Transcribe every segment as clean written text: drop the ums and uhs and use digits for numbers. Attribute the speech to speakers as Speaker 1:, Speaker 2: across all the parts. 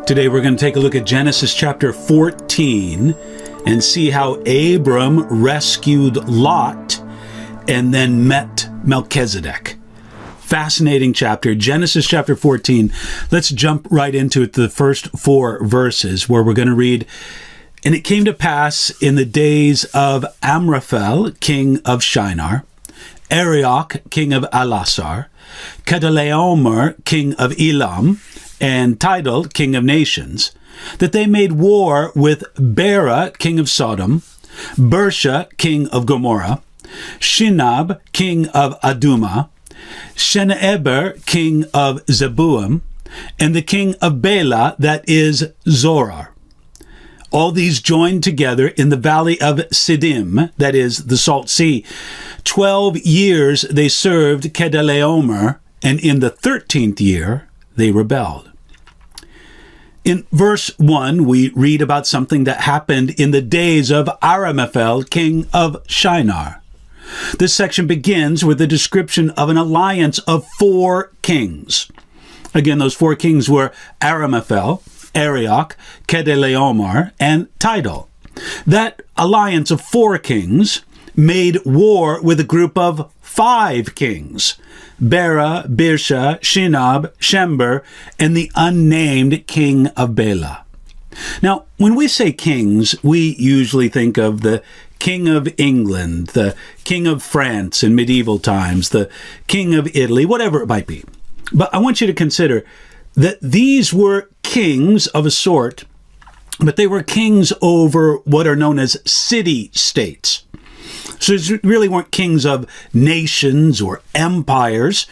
Speaker 1: Today we're going to take a look at Genesis chapter 14 and see how Abram rescued Lot and then met Melchizedek. Fascinating chapter, Genesis chapter 14. Let's jump right into it, the first 4 verses, where we're going to read, "And it came to pass in the days of Amraphel, king of Shinar, Arioch, king of Elasar, Kedorlaomer, king of Elam, and Tidal, king of nations, that they made war with Bera, king of Sodom, Bersha, king of Gomorrah, Shinab, king of Adumah, Sheneber, king of Zeboim, and the king of Bela, that is Zorar. All these joined together in the valley of Siddim, that is the Salt Sea. 12 years they served Kedorlaomer, and in the 13th year they rebelled." In verse 1, we read about something that happened in the days of Amraphel, king of Shinar. This section begins with a description of an alliance of 4 kings. Again, those 4 kings were Amraphel, Arioch, Kedorlaomer, and Tidal. That alliance of 4 kings made war with a group of 5 kings: Bera, Bersha, Shinab, Shember, and the unnamed king of Bela. Now, when we say kings, we usually think of the king of England, the king of France in medieval times, the king of Italy, whatever it might be. But I want you to consider that these were kings of a sort, but they were kings over what are known as city-states. So they really weren't kings of nations or empires.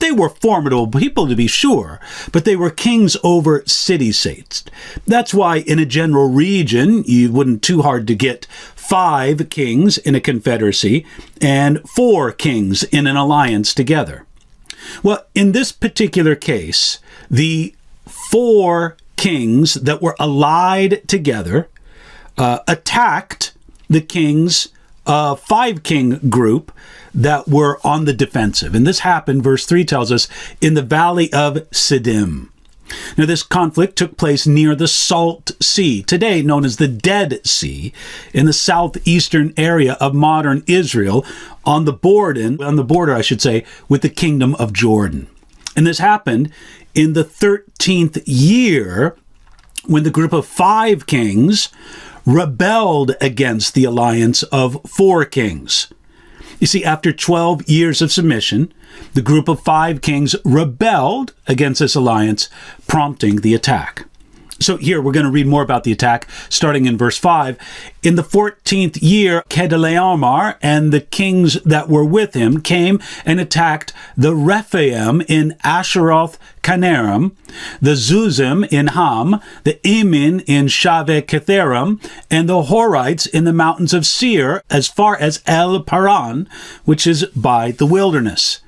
Speaker 1: They were formidable people, to be sure, but they were kings over city-states. That's why in a general region, it wouldn't too hard to get 5 kings in a confederacy and 4 kings in an alliance together. Well, in this particular case, the 4 kings that were allied together attacked the kings 5-king group that were on the defensive. And this happened, verse 3 tells us, in the valley of Siddim. Now, this conflict took place near the Salt Sea, today known as the Dead Sea, in the southeastern area of modern Israel, on the border, with the kingdom of Jordan. And this happened in the 13th year, when the group of 5 kings rebelled against the alliance of 4 kings. You see, after 12 years of submission, the group of 5 kings rebelled against this alliance, prompting the attack. So here we're going to read more about the attack, starting in verse 5. "In the 14th year, Kedorlaomer and the kings that were with him came and attacked the Rephaim in Asheroth Canarim, the Zuzim in Ham, the Emin in Shaveh Ketharim, and the Horites in the mountains of Seir, as far as El Paran, which is by the wilderness.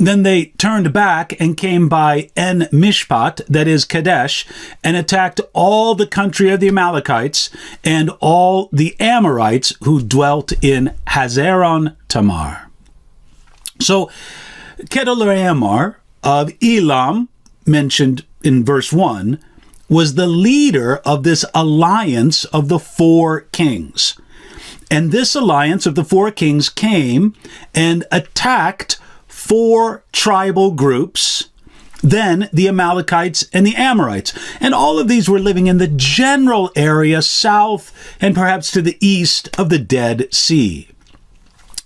Speaker 1: Then they turned back and came by En Mishpat, that is Kadesh, and attacked all the country of the Amalekites and all the Amorites who dwelt in Hazeron Tamar." So Kedorlaomer of Elam, mentioned in verse 1, was the leader of this alliance of the 4 kings. And this alliance of the 4 kings came and attacked 4 tribal groups, then the Amalekites and the Amorites. And all of these were living in the general area south and perhaps to the east of the Dead Sea.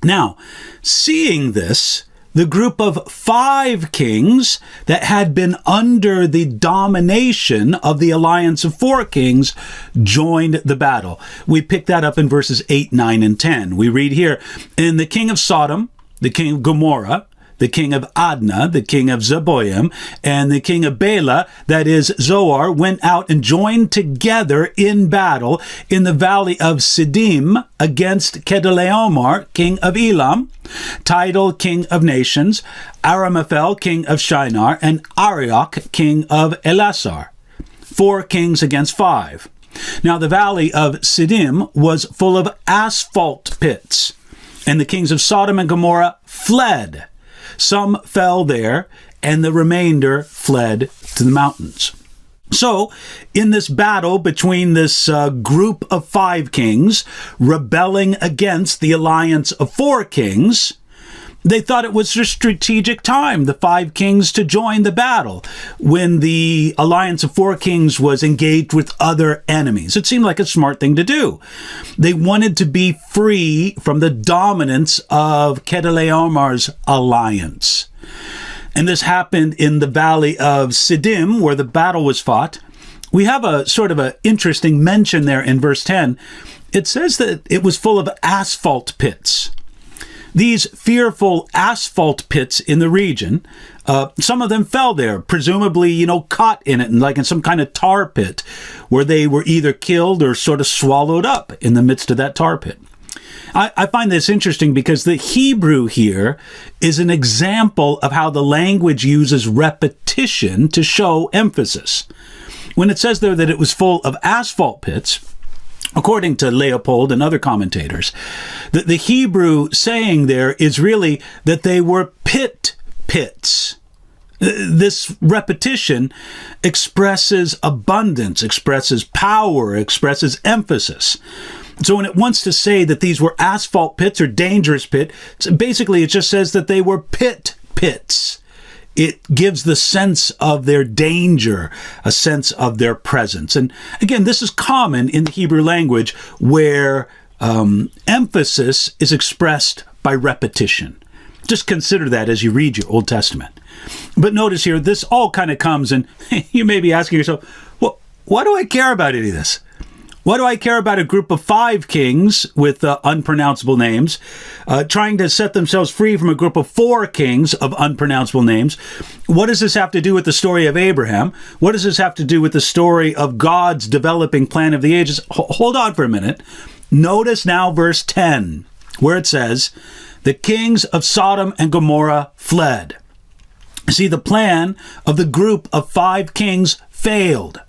Speaker 1: Now, seeing this, the group of 5 kings that had been under the domination of the alliance of 4 kings joined the battle. We pick that up in verses 8, 9, and 10. We read here, "And the king of Sodom, the king of Gomorrah, the king of Adnah, the king of Zeboim, and the king of Bela, that is Zoar, went out and joined together in battle in the valley of Siddim against Kedorlaomer, king of Elam, Tidal, king of nations, Amraphel, king of Shinar, and Arioch, king of Elasar. 4 kings against 5. Now the valley of Siddim was full of asphalt pits, and the kings of Sodom and Gomorrah fled. Some fell there, and the remainder fled to the mountains." So, in this battle between this group of 5 kings rebelling against the alliance of 4 kings, they thought it was a strategic time, the 5 kings, to join the battle when the alliance of 4 kings was engaged with other enemies. It seemed like a smart thing to do. They wanted to be free from the dominance of Chedorlaomer's alliance. And this happened in the valley of Siddim, where the battle was fought. We have a sort of an interesting mention there in verse 10. It says that it was full of asphalt pits. These fearful asphalt pits in the region, some of them fell there, presumably, caught in it, like in some kind of tar pit, where they were either killed or sort of swallowed up in the midst of that tar pit. I find this interesting because the Hebrew here is an example of how the language uses repetition to show emphasis. When it says there that it was full of asphalt pits, according to Leopold and other commentators, the Hebrew saying there is really that they were pits. This repetition expresses abundance, expresses power, expresses emphasis. So when it wants to say that these were asphalt pits or dangerous pits, basically it just says that they were pits. It gives the sense of their danger, a sense of their presence. And again, this is common in the Hebrew language where emphasis is expressed by repetition. Just consider that as you read your Old Testament. But notice here, this all kind of comes, and you may be asking yourself, well, why do I care about any of this? Why do I care about a group of 5 kings with unpronounceable names trying to set themselves free from a group of 4 kings of unpronounceable names? What does this have to do with the story of Abraham? What does this have to do with the story of God's developing plan of the ages? Hold on for a minute. Notice now verse 10, where it says, the kings of Sodom and Gomorrah fled. See, the plan of the group of 5 kings failed.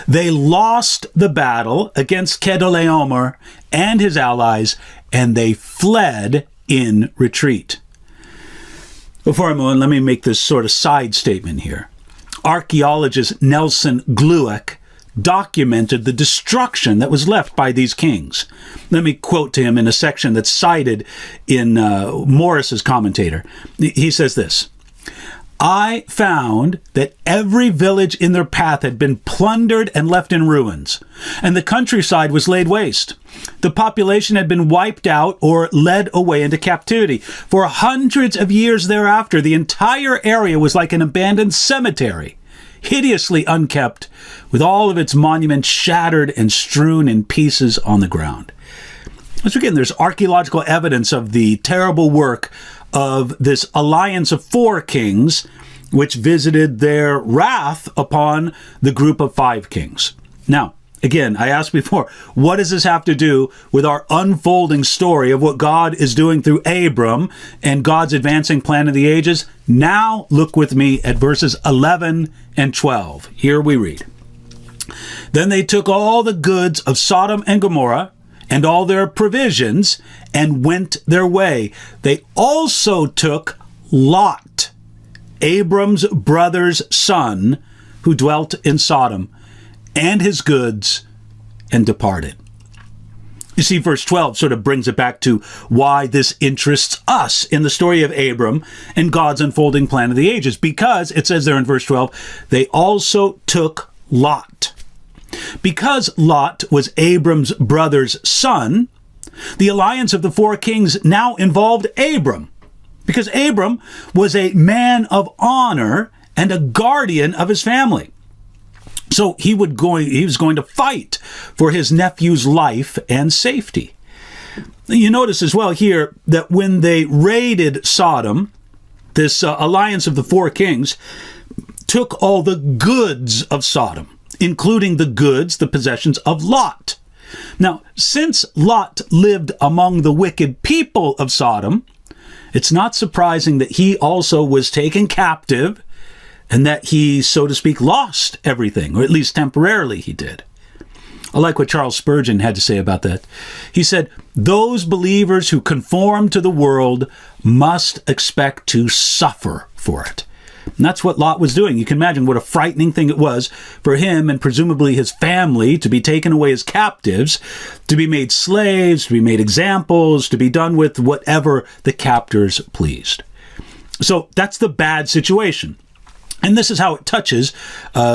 Speaker 1: They lost the battle against Chedorlaomer and his allies, and they fled in retreat. Before I move on, let me make this sort of side statement here. Archaeologist Nelson Guzik documented the destruction that was left by these kings. Let me quote to him in a section that's cited in Morris's commentator. He says this, I found that every village in their path had been plundered and left in ruins, and the countryside was laid waste. The population had been wiped out or led away into captivity. For hundreds of years thereafter, the entire area was like an abandoned cemetery, hideously unkept, with all of its monuments shattered and strewn in pieces on the ground. Once again, there's archaeological evidence of the terrible work of this alliance of 4 kings, which visited their wrath upon the group of 5 kings. Now, again, I asked before, what does this have to do with our unfolding story of what God is doing through Abram and God's advancing plan of the ages? Now, look with me at verses 11 and 12. Here we read, Then they took all the goods of Sodom and Gomorrah, and all their provisions, and went their way. They also took Lot, Abram's brother's son, who dwelt in Sodom, and his goods, and departed. You see, verse 12 sort of brings it back to why this interests us in the story of Abram and God's unfolding plan of the ages. Because, it says there in verse 12, they also took Lot. Because Lot was Abram's brother's son, the alliance of the 4 kings now involved Abram, because Abram was a man of honor and a guardian of his family. So he was going to fight for his nephew's life and safety. You notice as well here that when they raided Sodom, this alliance of the 4 kings took all the goods of Sodom, including the goods, the possessions of Lot. Now, since Lot lived among the wicked people of Sodom, it's not surprising that he also was taken captive and that he, so to speak, lost everything, or at least temporarily he did. I like what Charles Spurgeon had to say about that. He said, those believers who conform to the world must expect to suffer for it. And that's what Lot was doing. You can imagine what a frightening thing it was for him and presumably his family to be taken away as captives, to be made slaves, to be made examples, to be done with whatever the captors pleased. So that's the bad situation. And this is how it touches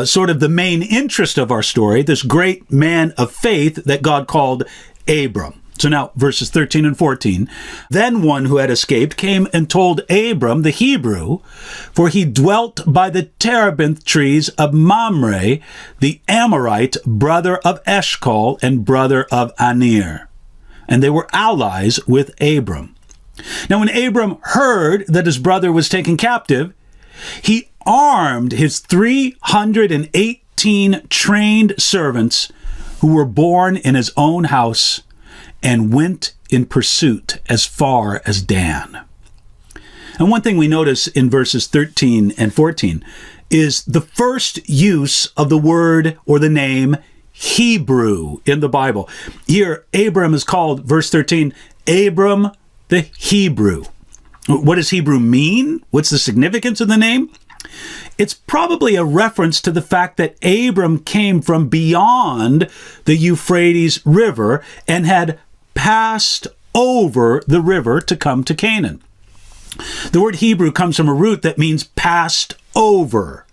Speaker 1: sort of the main interest of our story, this great man of faith that God called Abram. So now, verses 13 and 14. Then one who had escaped came and told Abram the Hebrew, for he dwelt by the terebinth trees of Mamre, the Amorite, brother of Eshcol and brother of Aner. And they were allies with Abram. Now when Abram heard that his brother was taken captive, he armed his 318 trained servants who were born in his own house and went in pursuit as far as Dan. And one thing we notice in verses 13 and 14 is the first use of the word or the name Hebrew in the Bible. Here, Abram is called, verse 13, Abram the Hebrew. What does Hebrew mean? What's the significance of the name? It's probably a reference to the fact that Abram came from beyond the Euphrates River and had passed over the river to come to Canaan. The word Hebrew comes from a root that means passed over.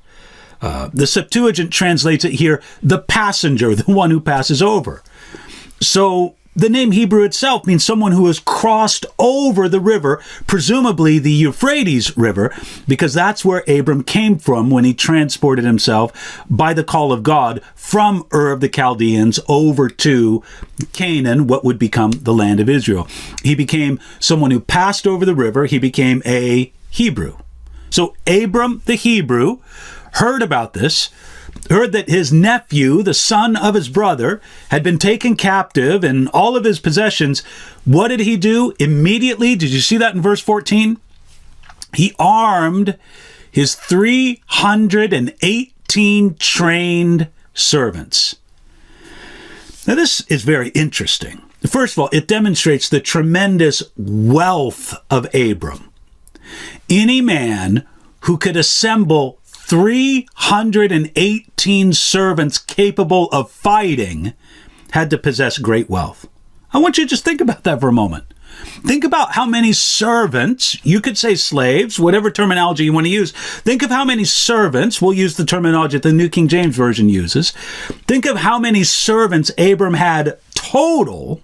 Speaker 1: The Septuagint translates it here, the passenger, the one who passes over. So the name Hebrew itself means someone who has crossed over the river, presumably the Euphrates River, because that's where Abram came from when he transported himself by the call of God from Ur of the Chaldeans over to Canaan, what would become the land of Israel. He became someone who passed over the river. He became a Hebrew. So Abram the Hebrew heard about this, heard that his nephew, the son of his brother, had been taken captive and all of his possessions. What did he do immediately? Did you see that in verse 14? He armed his 318 trained servants. Now, this is very interesting. First of all, it demonstrates the tremendous wealth of Abram. Any man who could assemble 318 servants capable of fighting had to possess great wealth. I want you to just think about that for a moment. Think about how many servants, you could say slaves, whatever terminology you want to use. Think of how many servants, we'll use the terminology that the New King James Version uses. Think of how many servants Abram had total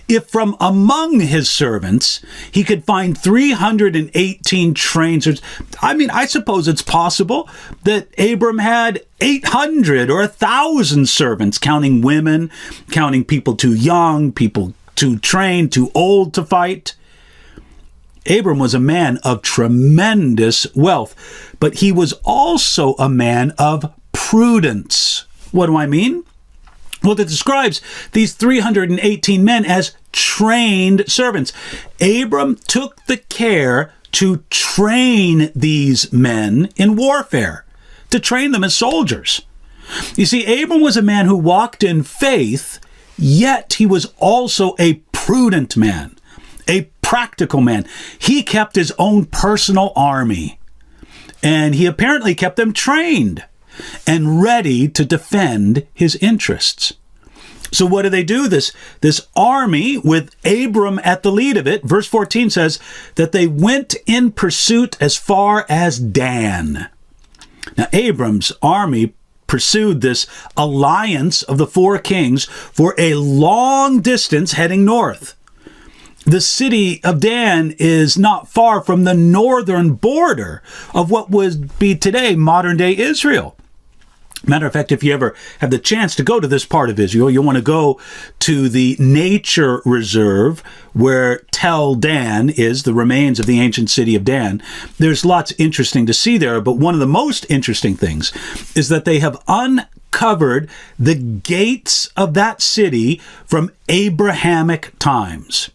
Speaker 1: if from among his servants he could find 318 trained servants. I mean, I suppose it's possible that Abram had 800 or 1,000 servants, counting women, counting people too young, people too trained, too old to fight. Abram was a man of tremendous wealth, but he was also a man of prudence. What do I mean? Well, it describes these 318 men as trained servants. Abram took the care to train these men in warfare, to train them as soldiers. You see, Abram was a man who walked in faith, yet he was also a prudent man, a practical man. He kept his own personal army, and he apparently kept them trained and ready to defend his interests. So what do they do? This army with Abram at the lead of it, verse 14 says that they went in pursuit as far as Dan. Now, Abram's army pursued this alliance of the four kings for a long distance heading north. The city of Dan is not far from the northern border of what would be today modern-day Israel. Matter of fact, if you ever have the chance to go to this part of Israel, you'll want to go to the nature reserve where Tel Dan is, the remains of the ancient city of Dan. There's lots interesting to see there, but one of the most interesting things is that they have uncovered the gates of that city from Abrahamic times.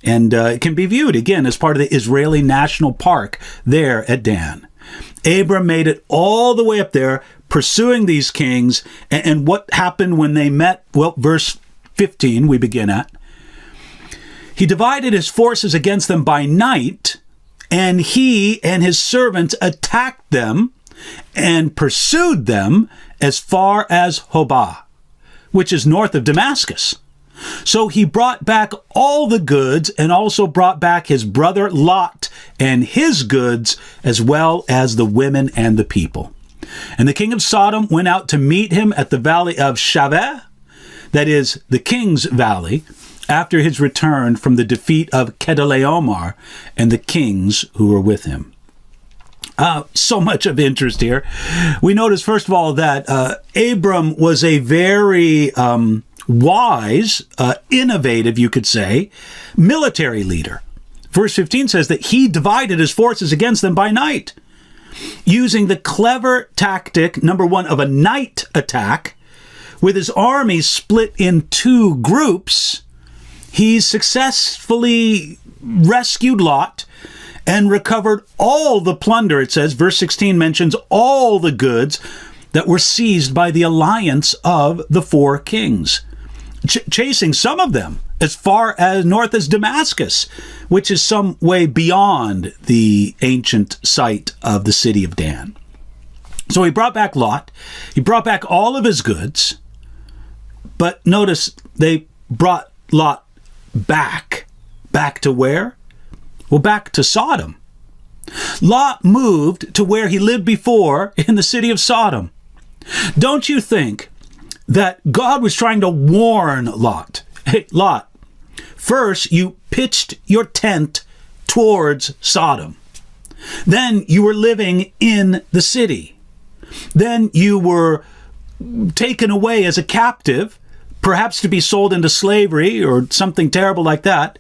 Speaker 1: And it can be viewed, again, as part of the Israeli National Park there at Dan. Abram made it all the way up there, pursuing these kings. And what happened when they met? Well, verse 15 we begin at. He divided his forces against them by night and he and his servants attacked them and pursued them as far as Hobah, which is north of Damascus. So he brought back all the goods and also brought back his brother Lot and his goods, as well as the women and the people. And the king of Sodom went out to meet him at the valley of Shaveh, that is, the king's valley, after his return from the defeat of Kedorlaomer and the kings who were with him. So much of interest here. We notice, first of all, that Abram was a very wise, innovative, you could say, military leader. Verse 15 says that he divided his forces against them by night, using the clever tactic, number one, of a night attack. With his army split in two groups, he successfully rescued Lot and recovered all the plunder. It says, verse 16 mentions all the goods that were seized by the alliance of the four kings, chasing some of them as far as north as Damascus, which is some way beyond the ancient site of the city of Dan. So he brought back Lot. He brought back all of his goods. But notice they brought Lot back. Back to where? Well, back to Sodom. Lot moved to where he lived before in the city of Sodom. Don't you think that God was trying to warn Lot? Hey, Lot, first you pitched your tent towards Sodom. Then you were living in the city. Then you were taken away as a captive, perhaps to be sold into slavery or something terrible like that.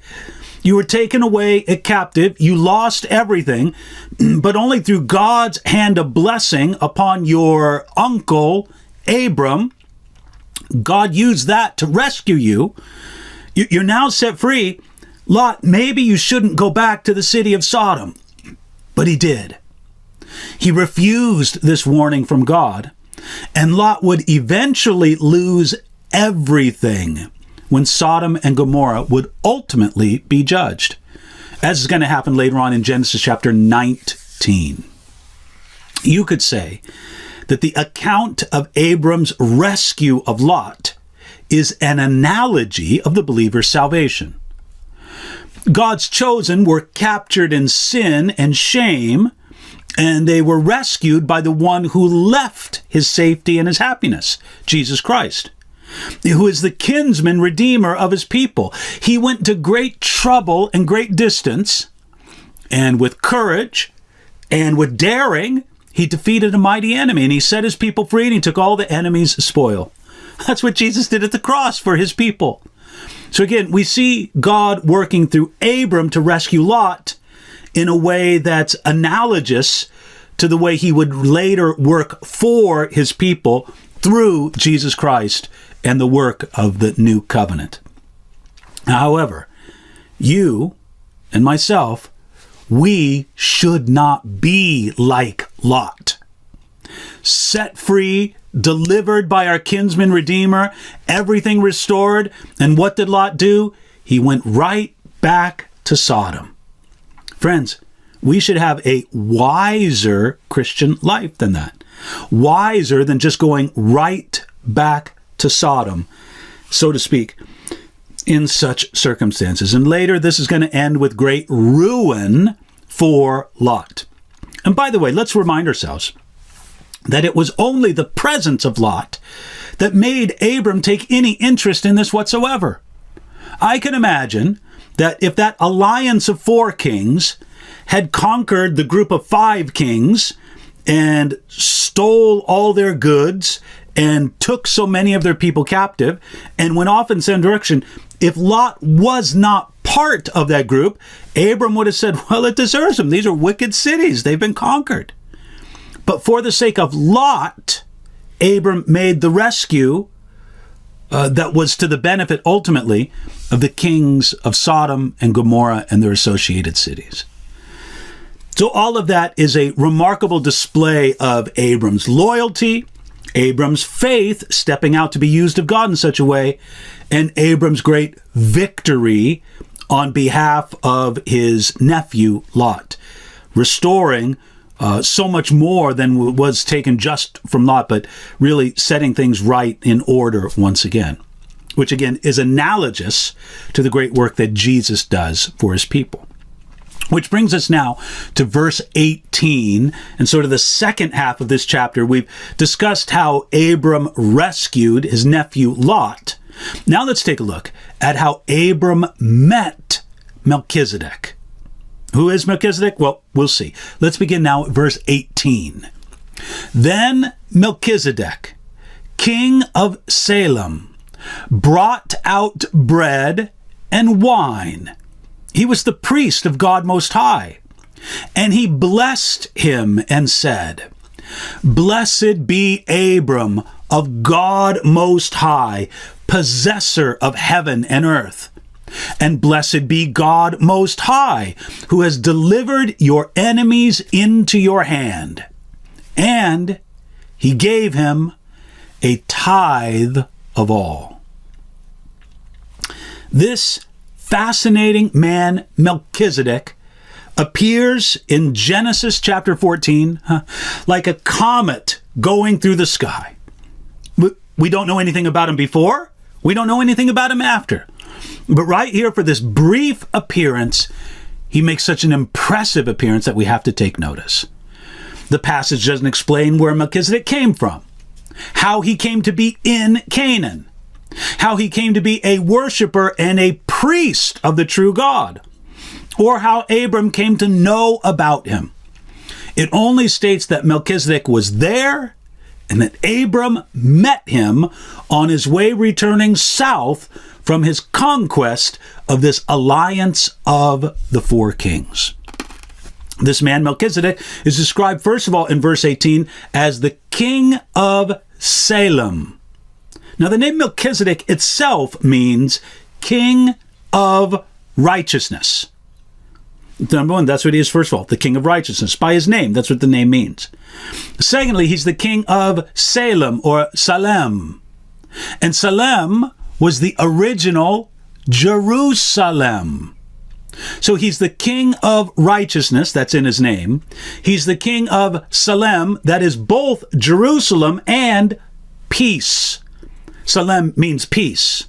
Speaker 1: You were taken away a captive. You lost everything, but only through God's hand of blessing upon your uncle, Abram. God used that to rescue you. You're now set free. Lot, maybe you shouldn't go back to the city of Sodom, but he did. He refused this warning from God, and Lot would eventually lose everything when Sodom and Gomorrah would ultimately be judged, as is going to happen later on in Genesis chapter 19. You could say that the account of Abram's rescue of Lot is an analogy of the believer's salvation. God's chosen were captured in sin and shame, and they were rescued by the one who left his safety and his happiness, Jesus Christ, who is the kinsman redeemer of his people. He went to great trouble and great distance, and with courage and with daring, he defeated a mighty enemy, and he set his people free, and he took all the enemy's spoil. That's what Jesus did at the cross for his people. So again, we see God working through Abram to rescue Lot in a way that's analogous to the way he would later work for his people through Jesus Christ and the work of the new covenant. However, you and myself, we should not be like Lot. Set free, delivered by our kinsman redeemer, everything restored. And what did Lot do? He went right back to Sodom. Friends, we should have a wiser Christian life than that. Wiser than just going right back to Sodom, so to speak, in such circumstances. And later, this is going to end with great ruin for Lot. And by the way, let's remind ourselves that it was only the presence of Lot that made Abram take any interest in this whatsoever. I can imagine that if that alliance of four kings had conquered the group of five kings and stole all their goods and took so many of their people captive and went off in some direction, if Lot was not part of that group, Abram would have said, well, it deserves them. These are wicked cities. They've been conquered. But for the sake of Lot, Abram made the rescue that was to the benefit, ultimately, of the kings of Sodom and Gomorrah and their associated cities. So all of that is a remarkable display of Abram's loyalty, Abram's faith, stepping out to be used of God in such a way, and Abram's great victory on behalf of his nephew, Lot. restoring so much more than was taken just from Lot, but really setting things right in order once again, which again is analogous to the great work that Jesus does for his people. Which brings us now to verse 18, and sort of the second half of this chapter. We've discussed how Abram rescued his nephew Lot. Now let's take a look at how Abram met Melchizedek. Who is Melchizedek? Well, we'll see. Let's begin now at verse 18. Then Melchizedek, king of Salem, brought out bread and wine. He was the priest of God Most High. And he blessed him and said, Blessed be Abram of God Most High, possessor of heaven and earth. And blessed be God Most High, who has delivered your enemies into your hand. And he gave him a tithe of all. This fascinating man, Melchizedek, appears in Genesis chapter 14 like a comet going through the sky. We don't know anything about him before. We don't know anything about him after. But right here, for this brief appearance, he makes such an impressive appearance that we have to take notice. The passage doesn't explain where Melchizedek came from, how he came to be in Canaan, how he came to be a worshiper and a priest of the true God, or how Abram came to know about him. It only states that Melchizedek was there and that Abram met him on his way returning south from his conquest of this alliance of the four kings. This man, Melchizedek, is described, first of all, in verse 18 as the king of Salem. Now, the name Melchizedek itself means king of righteousness. Number one, that's what he is, first of all, the king of righteousness. By his name, that's what the name means. Secondly, he's the king of Salem, or Salem. And Salem was the original Jerusalem. So he's the king of righteousness, that's in his name. He's the king of Salem, that is both Jerusalem and peace. Salem means peace.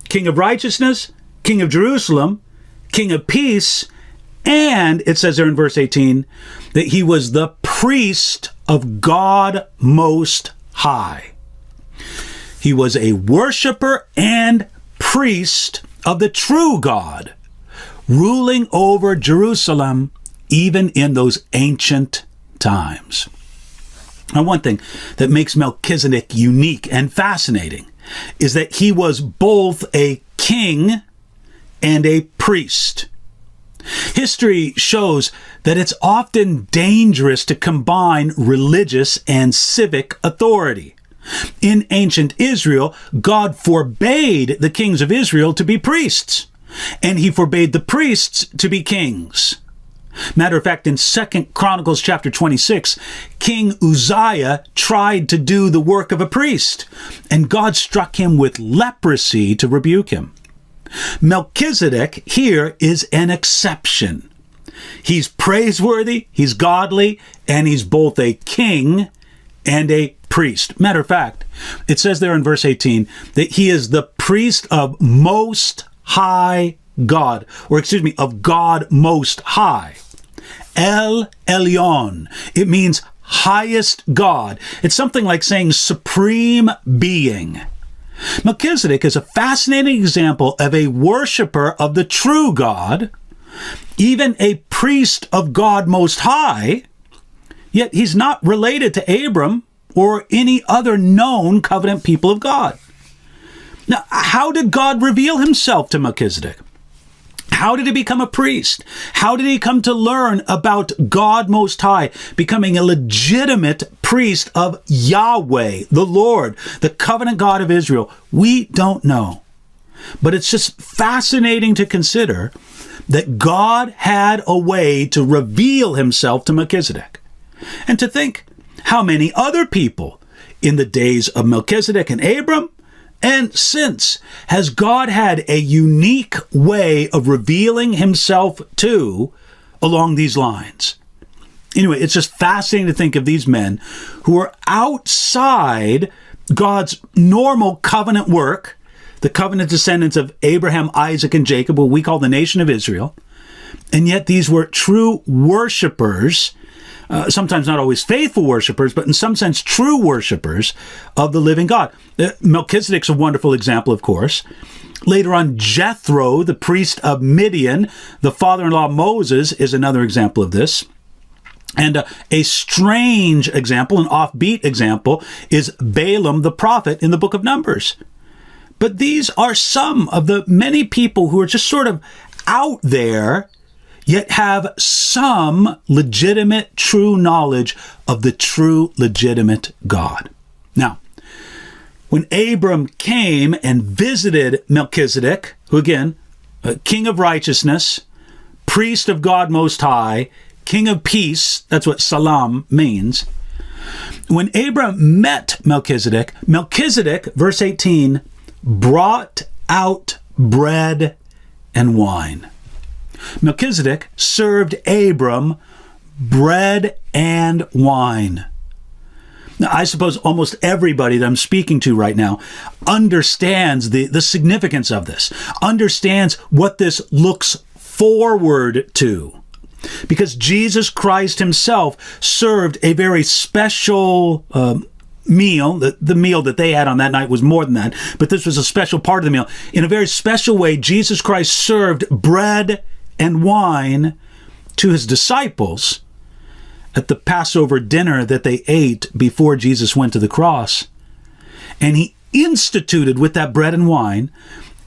Speaker 1: King of righteousness, king of Jerusalem, king of peace, and it says there in verse 18 that he was the priest of God Most High. He was a worshiper and priest of the true God, ruling over Jerusalem even in those ancient times. Now, one thing that makes Melchizedek unique and fascinating is that he was both a king and a priest. History shows that it's often dangerous to combine religious and civic authority. In ancient Israel, God forbade the kings of Israel to be priests, and he forbade the priests to be kings. Matter of fact, in 2 Chronicles chapter 26, King Uzziah tried to do the work of a priest, and God struck him with leprosy to rebuke him. Melchizedek here is an exception. He's praiseworthy, he's godly, and he's both a king and a priest. Matter of fact, it says there in verse 18 that he is the priest of Most High God, of God Most High. El Elyon. It means highest God. It's something like saying supreme being. Melchizedek is a fascinating example of a worshiper of the true God, even a priest of God Most High, yet he's not related to Abram or any other known covenant people of God. Now, how did God reveal himself to Melchizedek? How did he become a priest? How did he come to learn about God Most High, becoming a legitimate priest of Yahweh, the Lord, the covenant God of Israel? We don't know. But it's just fascinating to consider that God had a way to reveal himself to Melchizedek. And to think how many other people in the days of Melchizedek and Abram and since has God had a unique way of revealing himself to along these lines. Anyway, it's just fascinating to think of these men who are outside God's normal covenant work, the covenant descendants of Abraham, Isaac, and Jacob, what we call the nation of Israel. And yet these were true worshipers, sometimes not always faithful worshipers, but in some sense true worshipers of the living God. Melchizedek's a wonderful example, of course. Later on, Jethro, the priest of Midian, the father-in-law of Moses, is another example of this. And a strange example, an offbeat example, is Balaam the prophet in the book of Numbers. But these are some of the many people who are just sort of out there, yet have some legitimate, true knowledge of the true, legitimate God. Now, when Abram came and visited Melchizedek, who again, king of righteousness, priest of God Most High, king of peace, that's what salam means. When Abram met Melchizedek, Melchizedek, verse 18, brought out bread and wine. Melchizedek served Abram bread and wine. Now, I suppose almost everybody that I'm speaking to right now understands the significance of this, understands what this looks forward to. Because Jesus Christ himself served a very special meal. The meal that they had on that night was more than that, but this was a special part of the meal. In a very special way, Jesus Christ served bread and wine to his disciples at the Passover dinner that they ate before Jesus went to the cross. And he instituted with that bread and wine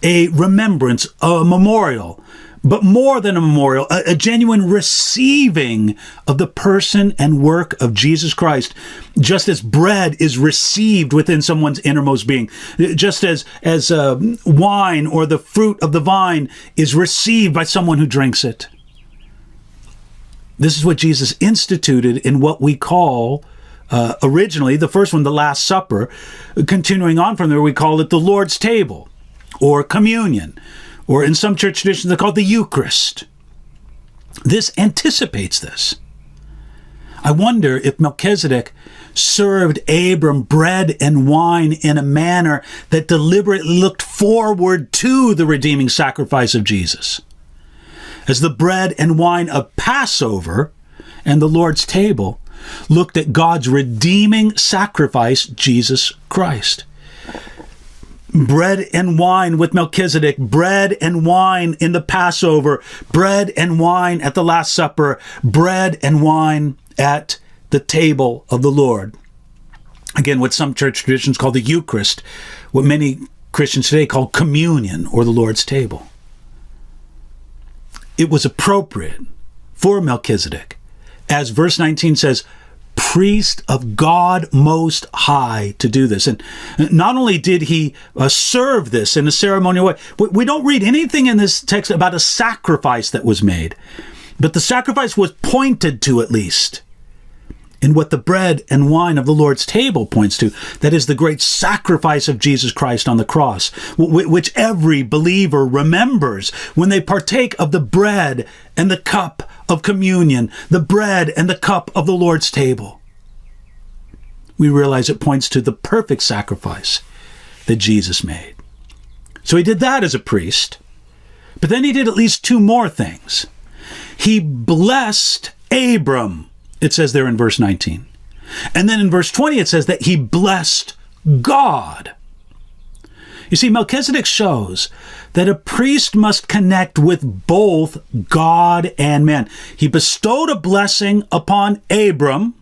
Speaker 1: a remembrance, a memorial, but more than a memorial, a genuine receiving of the person and work of Jesus Christ, just as bread is received within someone's innermost being, just as wine or the fruit of the vine is received by someone who drinks it. This is what Jesus instituted in what we call, originally, the first one, the Last Supper. Continuing on from there, we call it the Lord's table or communion. Or in some church traditions, they call it the Eucharist. This anticipates this. I wonder if Melchizedek served Abram bread and wine in a manner that deliberately looked forward to the redeeming sacrifice of Jesus. As the bread and wine of Passover and the Lord's table looked at God's redeeming sacrifice, Jesus Christ. Bread and wine with Melchizedek, bread and wine in the Passover, bread and wine at the Last Supper, bread and wine at the table of the Lord. Again, what some church traditions call the Eucharist, what many Christians today call communion or the Lord's table. It was appropriate for Melchizedek, as verse 19 says, priest of God Most High, to do this. And not only did he serve this in a ceremonial way, we don't read anything in this text about a sacrifice that was made, but the sacrifice was pointed to, at least, in what the bread and wine of the Lord's table points to. That is the great sacrifice of Jesus Christ on the cross, which every believer remembers when they partake of the bread and the cup of communion, the bread and the cup of the Lord's table. We realize it points to the perfect sacrifice that Jesus made. So he did that as a priest, but then he did at least two more things. He blessed Abram, it says there in verse 19. And then in verse 20 it says that he blessed God. You see, Melchizedek shows that a priest must connect with both God and man. He bestowed a blessing upon Abram,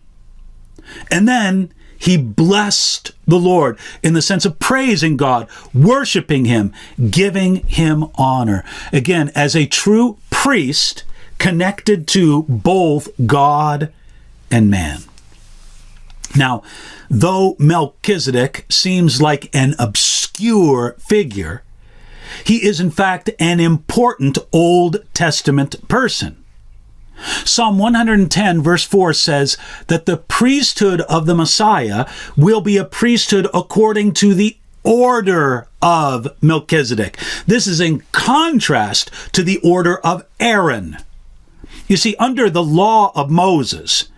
Speaker 1: and then he blessed the Lord in the sense of praising God, worshiping him, giving him honor. Again, as a true priest connected to both God and man. Now, though Melchizedek seems like an obscure figure, he is in fact an important Old Testament person. Psalm 110 verse 4 says that the priesthood of the Messiah will be a priesthood according to the order of Melchizedek. This is in contrast to the order of Aaron. You see, under the law of Moses,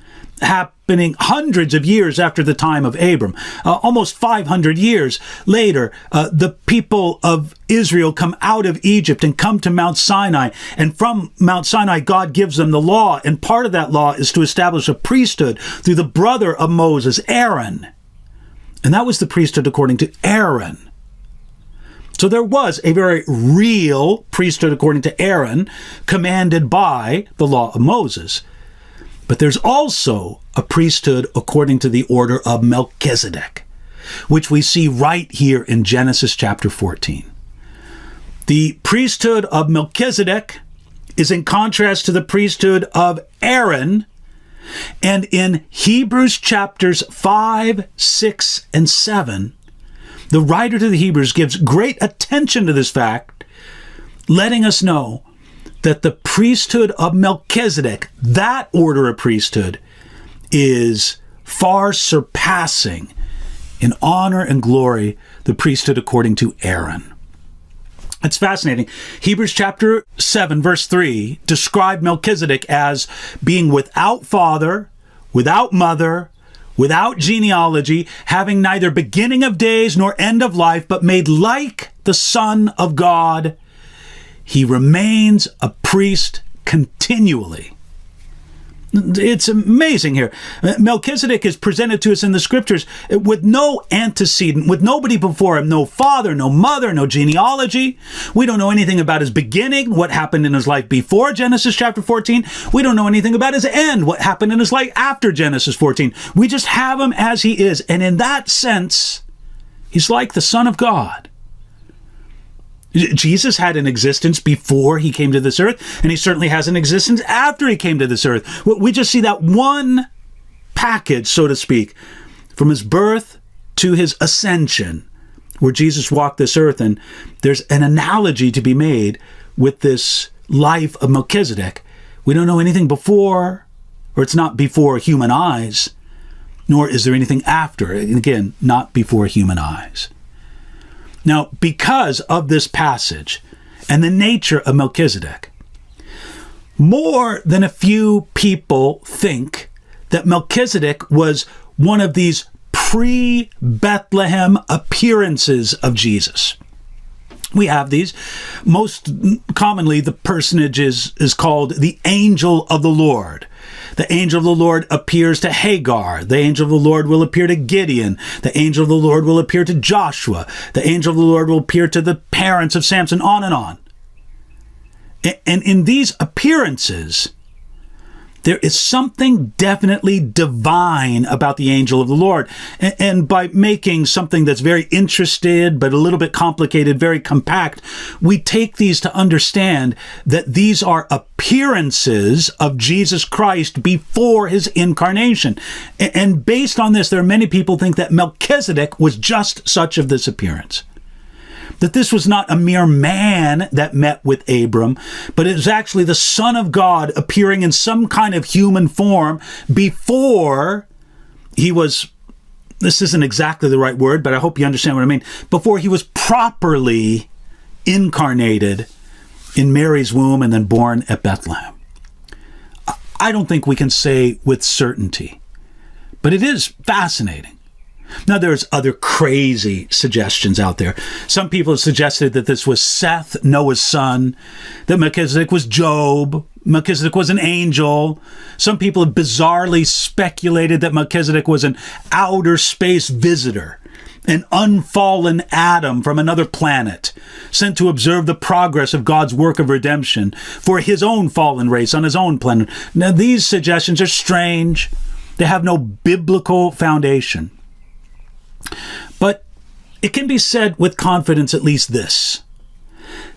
Speaker 1: happening hundreds of years after the time of Abram, almost 500 years later, the people of Israel come out of Egypt and come to Mount Sinai. And from Mount Sinai, God gives them the law. And part of that law is to establish a priesthood through the brother of Moses, Aaron. And that was the priesthood according to Aaron. So there was a very real priesthood according to Aaron, commanded by the law of Moses. But there's also a priesthood according to the order of Melchizedek, which we see right here in Genesis chapter 14. The priesthood of Melchizedek is in contrast to the priesthood of Aaron. And in Hebrews chapters 5, 6, and 7, the writer to the Hebrews gives great attention to this fact, letting us know that the priesthood of Melchizedek, that order of priesthood, is far surpassing in honor and glory the priesthood according to Aaron. It's fascinating. Hebrews chapter 7, verse 3 described Melchizedek as being without father, without mother, without genealogy, having neither beginning of days nor end of life, but made like the Son of God. He remains a priest continually. It's amazing here. Melchizedek is presented to us in the scriptures with no antecedent, with nobody before him, no father, no mother, no genealogy. We don't know anything about his beginning, what happened in his life before Genesis chapter 14. We don't know anything about his end, what happened in his life after Genesis 14. We just have him as he is. And in that sense, he's like the Son of God. Jesus had an existence before he came to this earth, and he certainly has an existence after he came to this earth. We just see that one package, so to speak, from his birth to his ascension, where Jesus walked this earth. And there's an analogy to be made with this life of Melchizedek. We don't know anything before, or it's not before human eyes, nor is there anything after. Again, not before human eyes. Now, because of this passage and the nature of Melchizedek, more than a few people think that Melchizedek was one of these pre-Bethlehem appearances of Jesus. We have these. Most commonly, the personage is called the angel of the Lord. The angel of the Lord appears to Hagar. The angel of the Lord will appear to Gideon. The angel of the Lord will appear to Joshua. The angel of the Lord will appear to the parents of Samson, on and on. And in these appearances, there is something definitely divine about the angel of the Lord. And by making something that's very interested, but a little bit complicated, very compact, we take these to understand that these are appearances of Jesus Christ before his incarnation. And based on this, there are many people think that Melchizedek was just such of this appearance. That this was not a mere man that met with Abram, but it was actually the Son of God appearing in some kind of human form before he was, this isn't exactly the right word, but I hope you understand what I mean, before he was properly incarnated in Mary's womb and then born at Bethlehem. I don't think we can say with certainty, but it is fascinating. Now, there's other crazy suggestions out there. Some people have suggested that this was Seth, Noah's son, that Melchizedek was Job, Melchizedek was an angel. Some people have bizarrely speculated that Melchizedek was an outer space visitor, an unfallen Adam from another planet, sent to observe the progress of God's work of redemption for his own fallen race on his own planet. Now, these suggestions are strange. They have no biblical foundation. But it can be said with confidence at least this,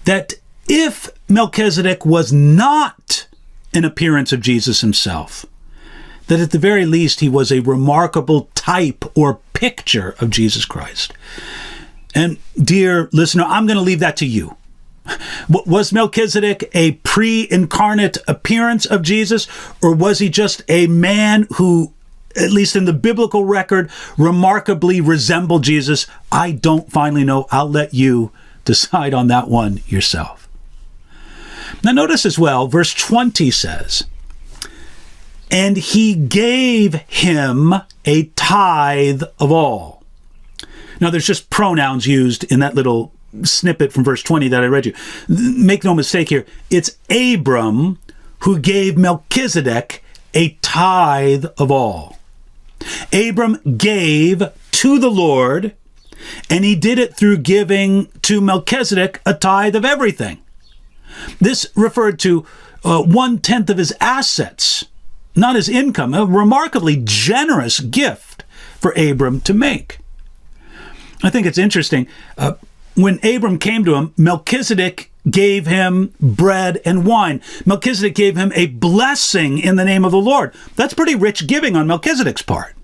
Speaker 1: that if Melchizedek was not an appearance of Jesus himself, that at the very least he was a remarkable type or picture of Jesus Christ. And dear listener, I'm going to leave that to you. Was Melchizedek a pre-incarnate appearance of Jesus, or was he just a man who, at least in the biblical record, remarkably resembled Jesus? I don't finally know. I'll let you decide on that one yourself. Now notice as well, verse 20 says, and he gave him a tithe of all. Now, there's just pronouns used in that little snippet from verse 20 that I read you. Make no mistake here. It's Abram who gave Melchizedek a tithe of all. Abram gave to the Lord, and he did it through giving to Melchizedek a tithe of everything. This referred to 1/10 of his assets, not his income, a remarkably generous gift for Abram to make. I think it's interesting. When Abram came to him, Melchizedek gave him bread and wine. Melchizedek gave him a blessing in the name of the Lord. That's pretty rich giving on Melchizedek's part.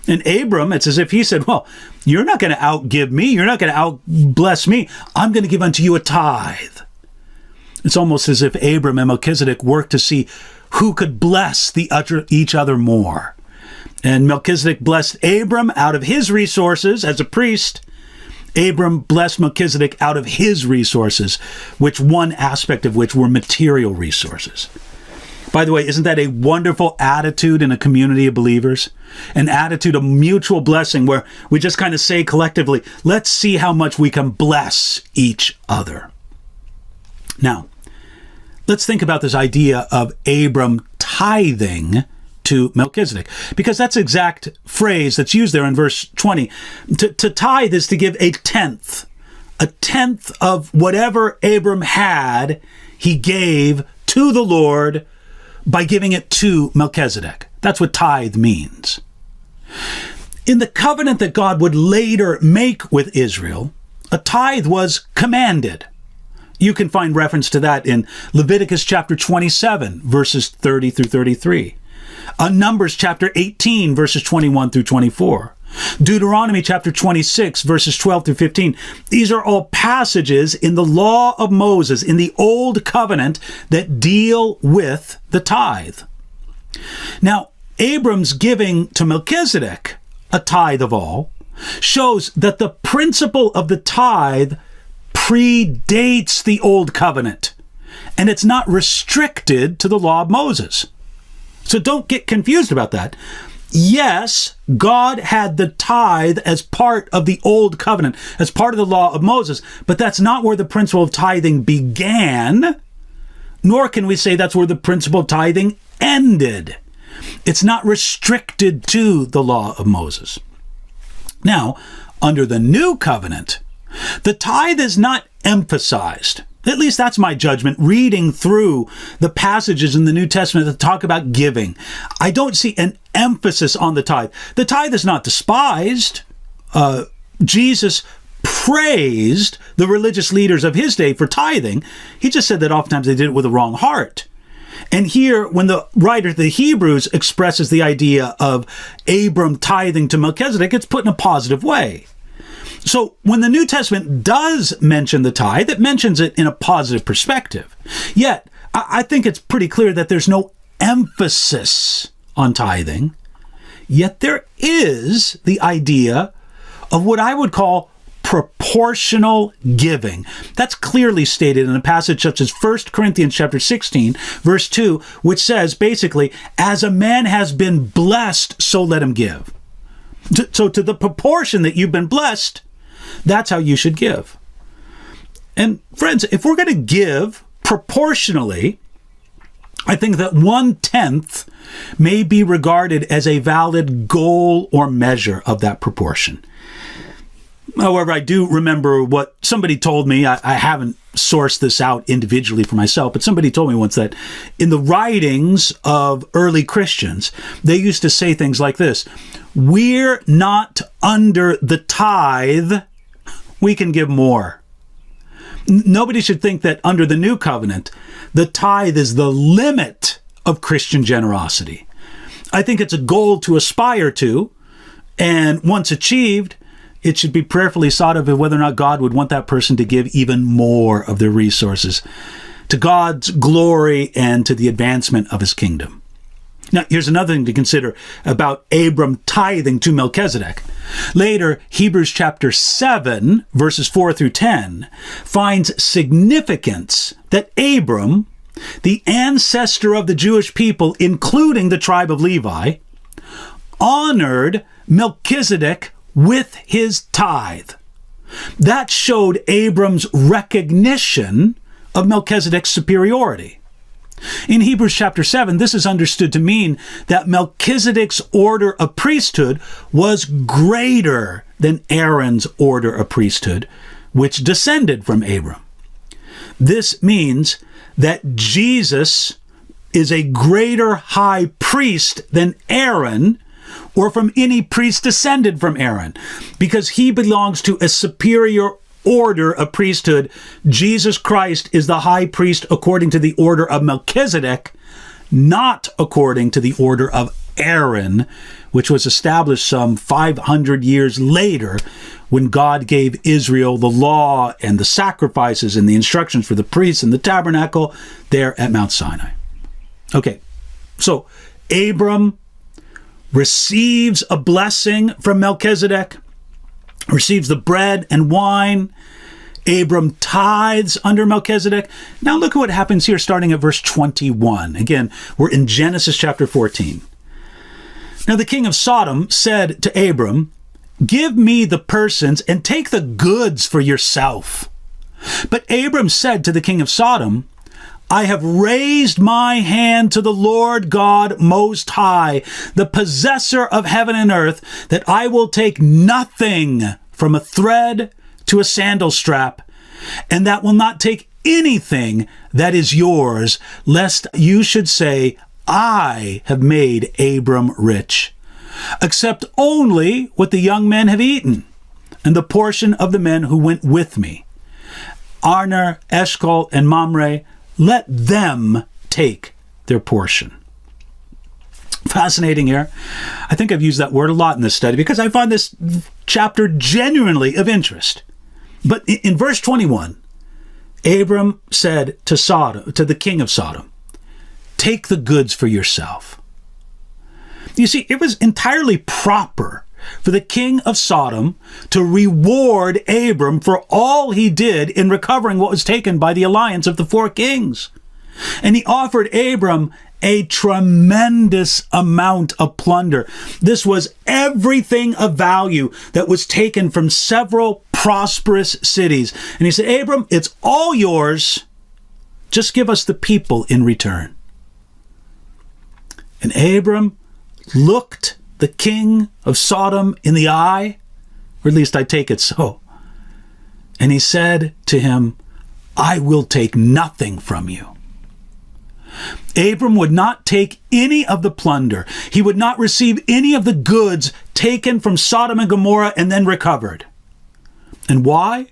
Speaker 1: And Abram, it's as if he said, well, you're not going to outgive me. You're not going to outbless me. I'm going to give unto you a tithe. It's almost as if Abram and Melchizedek worked to see who could bless each other more. And Melchizedek blessed Abram out of his resources as a priest. Abram blessed Melchizedek out of his resources, which one aspect of which were material resources. By the way, isn't that a wonderful attitude in a community of believers? An attitude of mutual blessing where we just kind of say collectively, let's see how much we can bless each other. Now, let's think about this idea of Abram tithing to Melchizedek, because that's the exact phrase that's used there in verse 20. To tithe is to give a tenth of whatever Abram had, he gave to the Lord by giving it to Melchizedek. That's what tithe means. In the covenant that God would later make with Israel, a tithe was commanded. You can find reference to that in Leviticus chapter 27, verses 30 through 33. Numbers chapter 18, verses 21 through 24. Deuteronomy chapter 26, verses 12 through 15. These are all passages in the law of Moses, in the Old Covenant, that deal with the tithe. Now, Abram's giving to Melchizedek a tithe of all shows that the principle of the tithe predates the Old Covenant, and it's not restricted to the law of Moses. So don't get confused about that. Yes, God had the tithe as part of the Old Covenant, as part of the law of Moses, but that's not where the principle of tithing began, nor can we say that's where the principle of tithing ended. It's not restricted to the law of Moses. Now, under the New Covenant, the tithe is not emphasized. At least that's my judgment, reading through the passages in the New Testament that talk about giving. I don't see an emphasis on the tithe. The tithe is not despised. Jesus praised the religious leaders of his day for tithing. He just said that oftentimes they did it with a wrong heart. And here, when the writer of the Hebrews expresses the idea of Abram tithing to Melchizedek, it's put in a positive way. So when the New Testament does mention the tithe, it mentions it in a positive perspective. Yet, I think it's pretty clear that there's no emphasis on tithing. Yet there is the idea of what I would call proportional giving. That's clearly stated in a passage such as 1 Corinthians chapter 16, verse 2, which says basically, as a man has been blessed, so let him give. So to the proportion that you've been blessed, that's how you should give. And friends, if we're going to give proportionally, I think that 1/10 may be regarded as a valid goal or measure of that proportion. However, I do remember what somebody told me. I haven't sourced this out individually for myself, but somebody told me once that in the writings of early Christians, they used to say things like this: we're not under the tithe, we can give more. Nobody should think that under the New Covenant, the tithe is the limit of Christian generosity. I think it's a goal to aspire to, and once achieved, it should be prayerfully sought of whether or not God would want that person to give even more of their resources to God's glory and to the advancement of his kingdom. Now, here's another thing to consider about Abram tithing to Melchizedek. Later, Hebrews chapter 7, verses 4 through 10, finds significance that Abram, the ancestor of the Jewish people, including the tribe of Levi, honored Melchizedek with his tithe. That showed Abram's recognition of Melchizedek's superiority. In Hebrews chapter 7, this is understood to mean that Melchizedek's order of priesthood was greater than Aaron's order of priesthood, which descended from Abram. This means that Jesus is a greater high priest than Aaron, or from any priest descended from Aaron, because he belongs to a superior order of priesthood. Jesus Christ is the high priest according to the order of Melchizedek, not according to the order of Aaron, which was established some 500 years later when God gave Israel the law and the sacrifices and the instructions for the priests and the tabernacle there at Mount Sinai. Okay, so Abram receives a blessing from Melchizedek, receives the bread and wine. Abram tithes under Melchizedek. Now look at what happens here starting at verse 21. Again, we're in Genesis chapter 14. Now the king of Sodom said to Abram, "Give me the persons and take the goods for yourself." But Abram said to the king of Sodom, "I have raised my hand to the Lord God Most High, the possessor of heaven and earth, that I will take nothing from a thread to a sandal strap, and that will not take anything that is yours, lest you should say, I have made Abram rich, except only what the young men have eaten, and the portion of the men who went with me. Arner, Eshcol, and Mamre, let them take their portion." Fascinating here. I think I've used that word a lot in this study because I find this chapter genuinely of interest. But in verse 21, Abram said to the king of Sodom, "Take the goods for yourself." You see, it was entirely proper for the king of Sodom to reward Abram for all he did in recovering what was taken by the alliance of the four kings. And he offered Abram a tremendous amount of plunder. This was everything of value that was taken from several prosperous cities. And he said, "Abram, it's all yours. Just give us the people in return." And Abram looked the king of Sodom in the eye, or at least I take it so. And he said to him, "I will take nothing from you." Abram would not take any of the plunder. He would not receive any of the goods taken from Sodom and Gomorrah and then recovered. And why?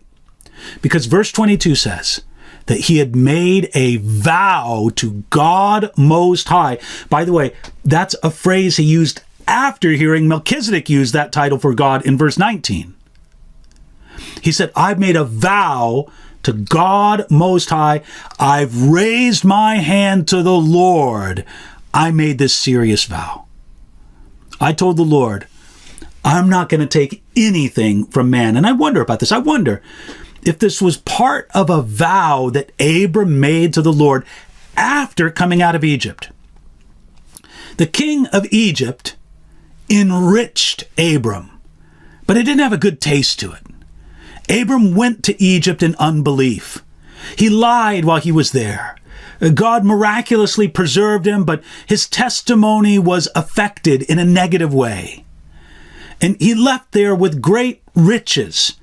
Speaker 1: Because verse 22 says that he had made a vow to God Most High. By the way, that's a phrase he used after hearing Melchizedek use that title for God in verse 19. He said, "I've made a vow to God Most High. I've raised my hand to the Lord. I made this serious vow. I told the Lord, I'm not going to take anything from man." And I wonder about this. I wonder if this was part of a vow that Abram made to the Lord after coming out of Egypt. The king of Egypt enriched Abram, but it didn't have a good taste to it. Abram went to Egypt in unbelief. He lied while he was there. God miraculously preserved him, but his testimony was affected in a negative way. And he left there with great riches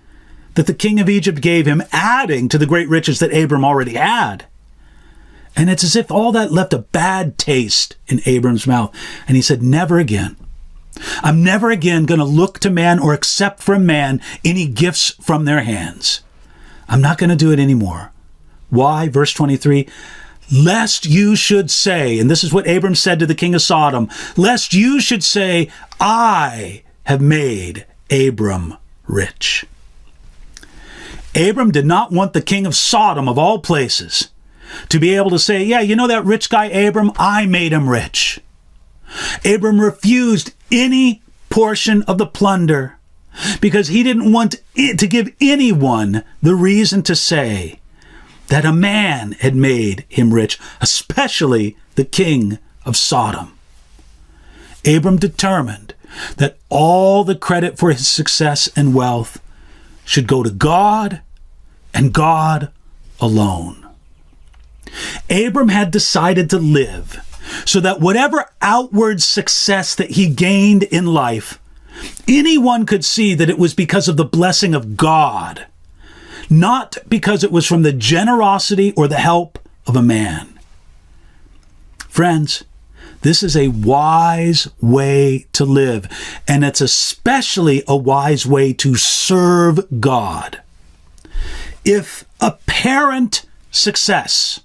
Speaker 1: that the king of Egypt gave him, adding to the great riches that Abram already had. And it's as if all that left a bad taste in Abram's mouth. And he said, "Never again. I'm never again going to look to man or accept from man any gifts from their hands. I'm not going to do it anymore." Why? Verse 23, "Lest you should say," and this is what Abram said to the king of Sodom, "lest you should say, I have made Abram rich." Abram did not want the king of Sodom, of all places, to be able to say, "Yeah, you know that rich guy Abram? I made him rich." Abram refused any portion of the plunder because he didn't want it to give anyone the reason to say that a man had made him rich, especially the king of Sodom. Abram determined that all the credit for his success and wealth should go to God and God alone. Abram had decided to live so that whatever outward success that he gained in life, anyone could see that it was because of the blessing of God, not because it was from the generosity or the help of a man. Friends, this is a wise way to live, and it's especially a wise way to serve God. If apparent success,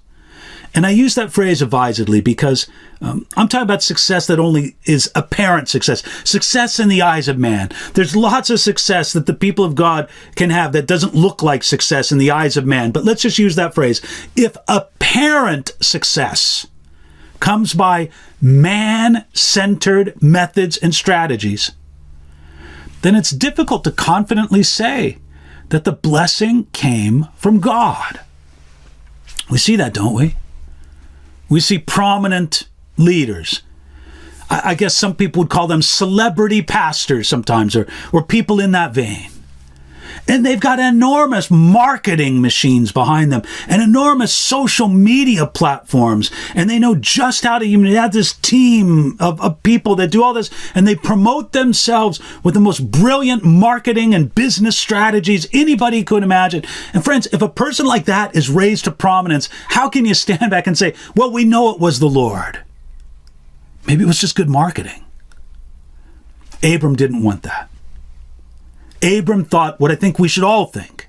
Speaker 1: and I use that phrase advisedly because I'm talking about success that only is apparent success. Success in the eyes of man. There's lots of success that the people of God can have that doesn't look like success in the eyes of man. But let's just use that phrase. If apparent success comes by man-centered methods and strategies, then it's difficult to confidently say that the blessing came from God. We see that, don't we? We see prominent leaders. I guess some people would call them celebrity pastors sometimes, or people in that vein. And they've got enormous marketing machines behind them and enormous social media platforms. And they know just how to even have this team of people that do all this. And they promote themselves with the most brilliant marketing and business strategies anybody could imagine. And friends, if a person like that is raised to prominence, how can you stand back and say, well, we know it was the Lord? Maybe it was just good marketing. Abram didn't want that. Abram thought what I think we should all think,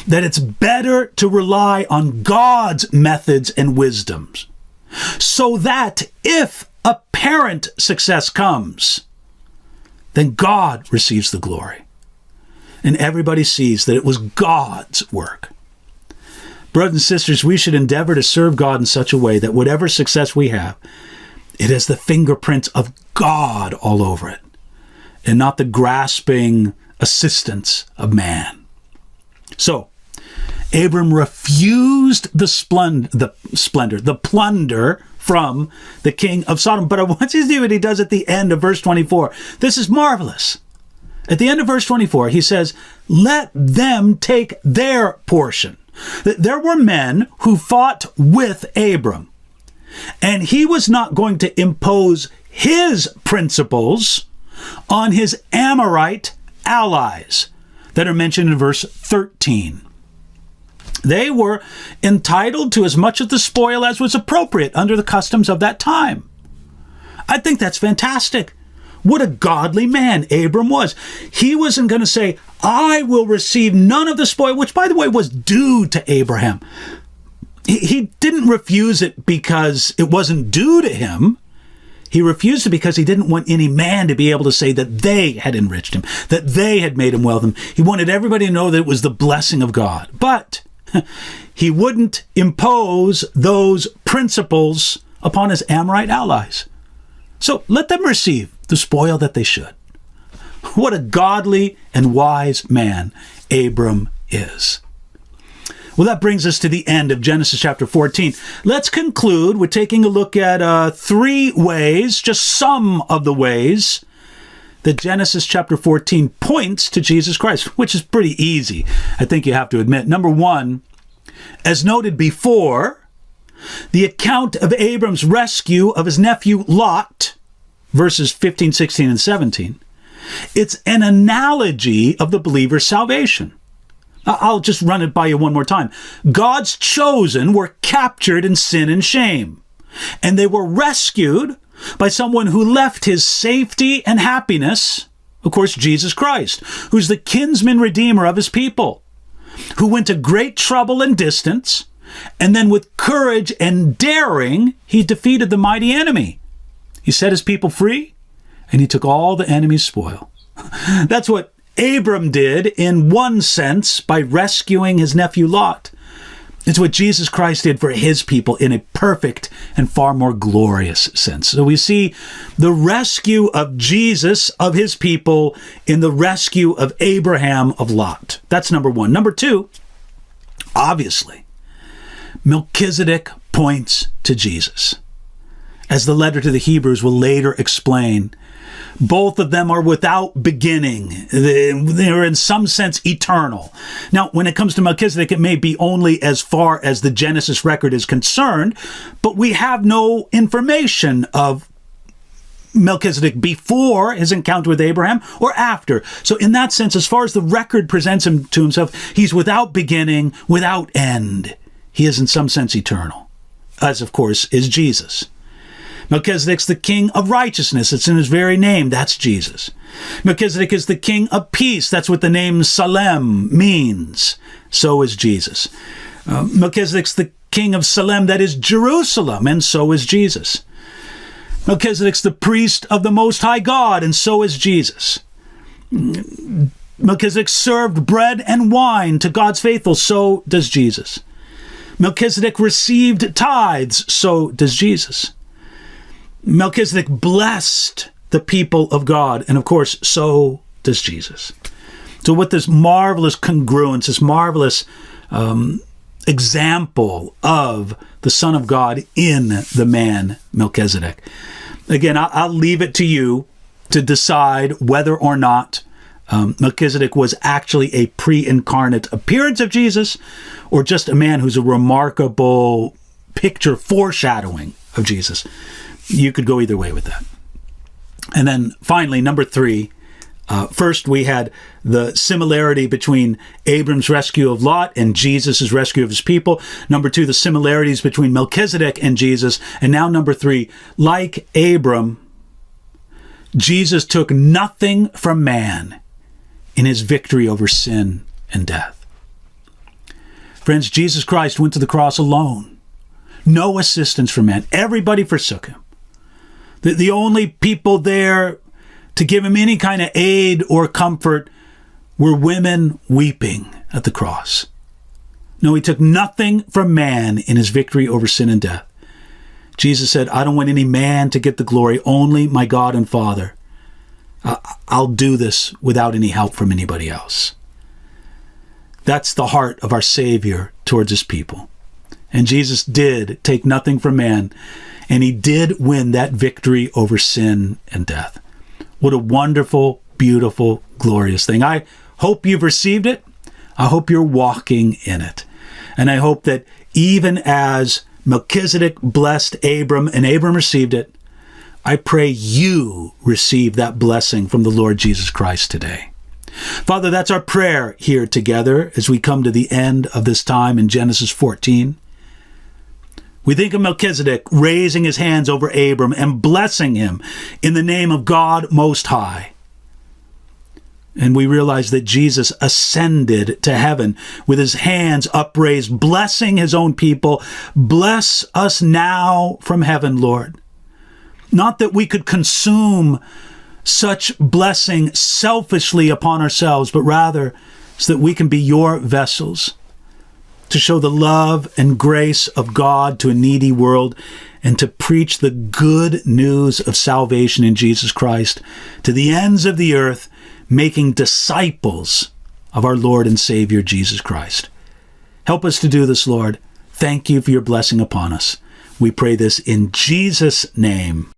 Speaker 1: that it's better to rely on God's methods and wisdoms, so that if apparent success comes, then God receives the glory. And everybody sees that it was God's work. Brothers and sisters, we should endeavor to serve God in such a way that whatever success we have, it has the fingerprints of God all over it, and not the grasping assistance of man. So, Abram refused the plunder from the king of Sodom. But I want you to see what he does at the end of verse 24. This is marvelous. At the end of verse 24, he says, let them take their portion. There were men who fought with Abram, and he was not going to impose his principles on his Amorite allies that are mentioned in verse 13. They were entitled to as much of the spoil as was appropriate under the customs of that time. I think that's fantastic. What a godly man Abram was. He wasn't going to say, I will receive none of the spoil, which, by the way, was due to Abraham. He didn't refuse it because it wasn't due to him. He refused it because he didn't want any man to be able to say that they had enriched him, that they had made him wealthy. He wanted everybody to know that it was the blessing of God. But he wouldn't impose those principles upon his Amorite allies. So let them receive the spoil that they should. What a godly and wise man Abram is. Well, that brings us to the end of Genesis chapter 14. Let's conclude with taking a look at 3 ways, just some of the ways, that Genesis chapter 14 points to Jesus Christ, which is pretty easy, I think you have to admit. Number 1, as noted before, the account of Abram's rescue of his nephew Lot, verses 15, 16, and 17. It's an analogy of the believer's salvation. I'll just run it by you one more time. God's chosen were captured in sin and shame, and they were rescued by someone who left his safety and happiness, of course, Jesus Christ, who's the kinsman redeemer of his people, who went to great trouble and distance, and then with courage and daring, he defeated the mighty enemy. He set his people free, and he took all the enemy's spoil. That's what Abram did in one sense by rescuing his nephew Lot. It's what Jesus Christ did for his people in a perfect and far more glorious sense. So we see the rescue of Jesus of his people in the rescue of Abraham of Lot. That's number 1. Number 2, obviously, Melchizedek points to Jesus. As the letter to the Hebrews will later explain, both of them are without beginning. They're in some sense eternal. Now, when it comes to Melchizedek, it may be only as far as the Genesis record is concerned, but we have no information of Melchizedek before his encounter with Abraham or after. So in that sense, as far as the record presents him to himself, he's without beginning, without end. He is in some sense eternal, as of course is Jesus. Melchizedek's the king of righteousness. It's in his very name. That's Jesus. Melchizedek is the king of peace. That's what the name Salem means. So is Jesus. Melchizedek's the king of Salem. That is Jerusalem. And so is Jesus. Melchizedek's the priest of the Most High God. And so is Jesus. Melchizedek served bread and wine to God's faithful. So does Jesus. Melchizedek received tithes. So does Jesus. Melchizedek blessed the people of God, and of course, so does Jesus. So with this marvelous congruence, this marvelous example of the Son of God in the man Melchizedek. Again, I'll leave it to you to decide whether or not Melchizedek was actually a pre-incarnate appearance of Jesus, or just a man who's a remarkable picture foreshadowing of Jesus. You could go either way with that. And then finally, number 3, first we had the similarity between Abram's rescue of Lot and Jesus' rescue of his people. Number 2, the similarities between Melchizedek and Jesus. And now number 3, like Abram, Jesus took nothing from man in his victory over sin and death. Friends, Jesus Christ went to the cross alone. No assistance from man. Everybody forsook him. The only people there to give him any kind of aid or comfort were women weeping at the cross. No, he took nothing from man in his victory over sin and death. Jesus said, I don't want any man to get the glory, only my God and Father. I'll do this without any help from anybody else. That's the heart of our Savior towards his people. And Jesus did take nothing from man, and he did win that victory over sin and death. What a wonderful, beautiful, glorious thing. I hope you've received it. I hope you're walking in it. And I hope that even as Melchizedek blessed Abram and Abram received it, I pray you receive that blessing from the Lord Jesus Christ today. Father, that's our prayer here together as we come to the end of this time in Genesis 14. We think of Melchizedek raising his hands over Abram and blessing him in the name of God Most High. And we realize that Jesus ascended to heaven with his hands upraised, blessing his own people. Bless us now from heaven, Lord. Not that we could consume such blessing selfishly upon ourselves, but rather so that we can be your vessels to show the love and grace of God to a needy world and to preach the good news of salvation in Jesus Christ to the ends of the earth, making disciples of our Lord and Savior, Jesus Christ. Help us to do this, Lord. Thank you for your blessing upon us. We pray this in Jesus' name.